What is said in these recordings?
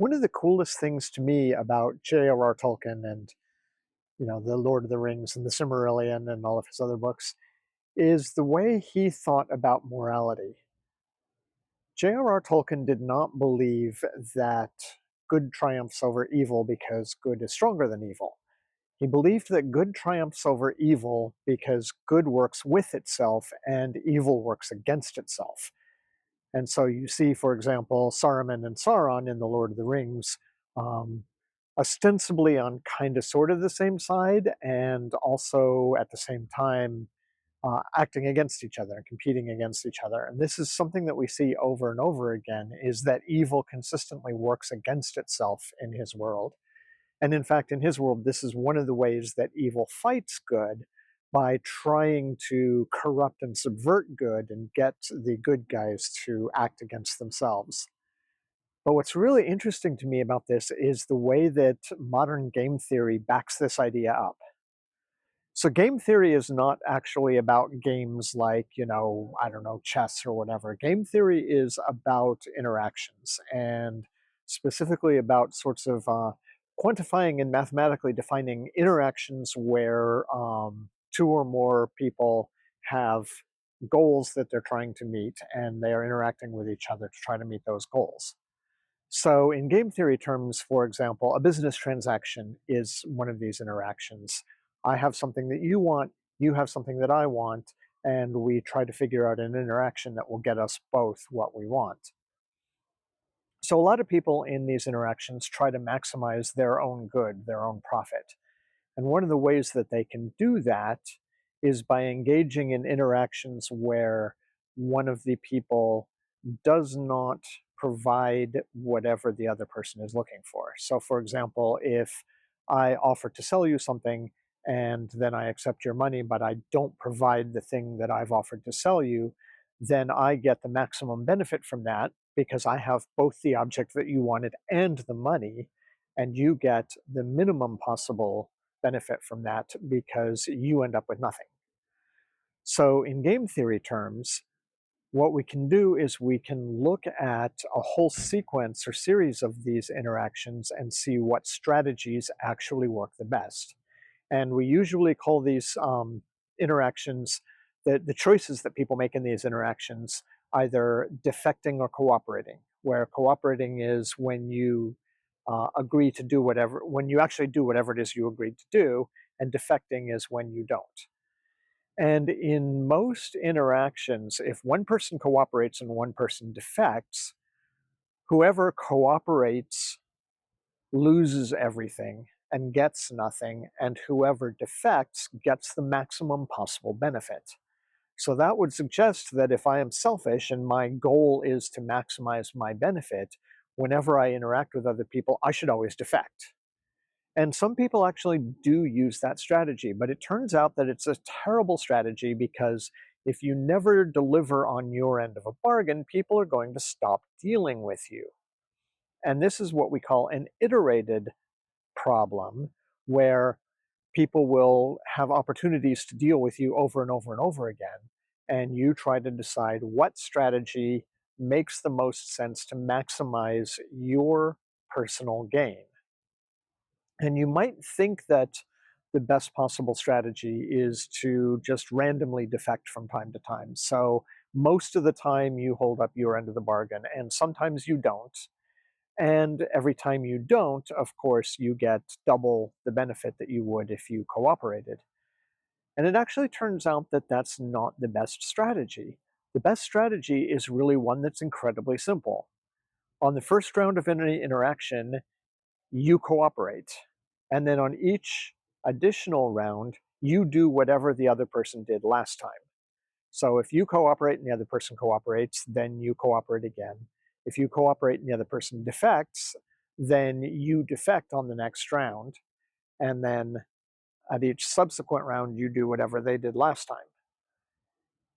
One of the coolest things to me about JRR Tolkien and the Lord of the Rings and the Silmarillion and all of his other books is the way he thought about morality. JRR Tolkien did not believe that good triumphs over evil because good is stronger than evil. He believed that good triumphs over evil because good works with itself and evil works against itself. And so you see, for example, Saruman and Sauron in The Lord of the Rings, um, ostensibly on kind of sort of the same side, and also at the same time acting against each other and competing against each other. And this is something that we see over and over again, is that evil consistently works against itself in his world. And in fact, in his world, this is one of the ways that evil fights good, by trying to corrupt and subvert good and get the good guys to act against themselves. But what's really interesting to me about this is the way that modern game theory backs this idea up. So game theory is not actually about games like, I don't know, chess or whatever. Game theory is about interactions, and specifically about sorts of quantifying and mathematically defining interactions where two or more people have goals that they're trying to meet, and they are interacting with each other to try to meet those goals. So, in game theory terms, for example, a business transaction is one of these interactions. I have something that you want, you have something that I want, and we try to figure out an interaction that will get us both what we want. So, a lot of people in these interactions try to maximize their own good, their own profit. And one of the ways that they can do that is by engaging in interactions where one of the people does not provide whatever the other person is looking for. So, for example, if I offer to sell you something and then I accept your money, but I don't provide the thing that I've offered to sell you, then I get the maximum benefit from that because I have both the object that you wanted and the money, and you get the minimum possible benefit from that because you end up with nothing. So, in game theory terms, what we can do is we can look at a whole sequence or series of these interactions and see what strategies actually work the best. And we usually call these interactions, the choices that people make in these interactions, either defecting or cooperating, where cooperating is when you agree to do whatever, when you actually do whatever it is you agreed to do, and defecting is when you don't. And in most interactions, if one person cooperates and one person defects, whoever cooperates loses everything and gets nothing, and whoever defects gets the maximum possible benefit. So that would suggest that if I am selfish and my goal is to maximize my benefit, whenever I interact with other people, I should always defect. And some people actually do use that strategy, but it turns out that it's a terrible strategy because if you never deliver on your end of a bargain, people are going to stop dealing with you. And this is what we call an iterated problem, where people will have opportunities to deal with you over and over and over again. And you try to decide what strategy makes the most sense to maximize your personal gain. And you might think that the best possible strategy is to just randomly defect from time to time. So most of the time you hold up your end of the bargain, and sometimes you don't. And every time you don't, of course, you get double the benefit that you would if you cooperated. And it actually turns out that that's not the best strategy. The best strategy is really one that's incredibly simple. On the first round of any interaction, you cooperate. And then on each additional round, you do whatever the other person did last time. So if you cooperate and the other person cooperates, then you cooperate again. If you cooperate and the other person defects, then you defect on the next round. And then at each subsequent round, you do whatever they did last time.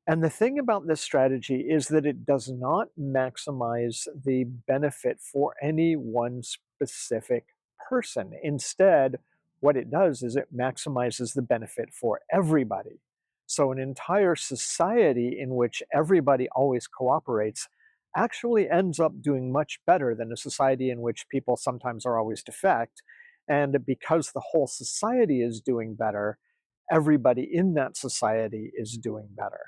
And the thing about this strategy is that it does not maximize the benefit for any one specific person. Instead, what it does is it maximizes the benefit for everybody. So, an entire society in which everybody always cooperates actually ends up doing much better than a society in which people sometimes are always defect. And because the whole society is doing better, everybody in that society is doing better.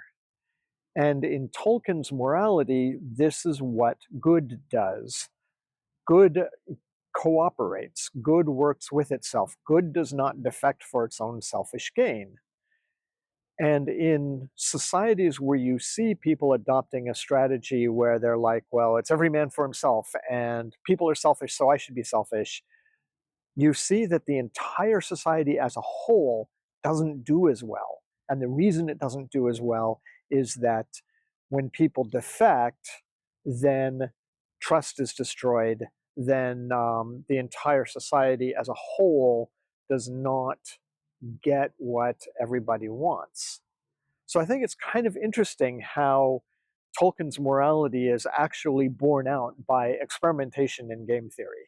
And in Tolkien's morality, this is what good does. Good cooperates, good works with itself, good does not defect for its own selfish gain. And in societies where you see people adopting a strategy where they're like, well, it's every man for himself and people are selfish, so I should be selfish, you see that the entire society as a whole doesn't do as well. And the reason it doesn't do as well is that when people defect, then trust is destroyed, then the entire society as a whole does not get what everybody wants. So I think it's kind of interesting how Tolkien's morality is actually borne out by experimentation in game theory.